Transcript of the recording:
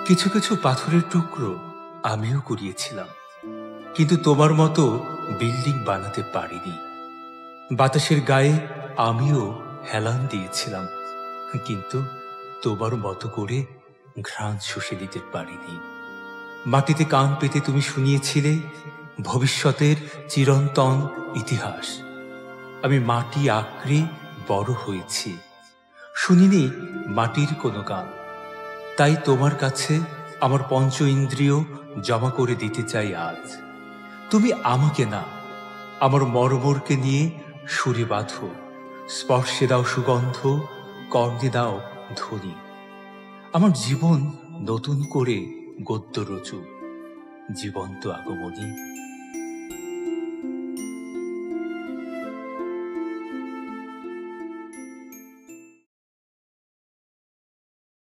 কিছু কিছু পাথরের টুকরো আমিও কুড়িয়েছিলাম, কিন্তু তোমার মতো বিল্ডিং বানাতে পারিনি। বাতাসের গায়ে আমিও হেলান দিয়েছিলাম, কিন্তু তোমার মতো করে ঘ্রাণ শুষে দিতে পারিনি। মাটিতে কান পেতে তুমি শুনিয়েছিলে ভবিষ্যতের চিরন্তন ইতিহাস। আমি মাটি আঁকড়ে বড় হয়েছি, শুনিনি মাটির কোনো গান। তাই তোমার কাছে আমার পঞ্চ ইন্দ্রিয় জমা করে দিতে চাই আজ। তুমি আমাকে না, আমার মর্মরকে নিয়ে সুরে বাঁধো, স্পর্শে দাও সুগন্ধ, কর্ণে দাও ধ্বনি। আমার জীবন নতুন করে গদ্য রচু, জীবন্ত আগমনী।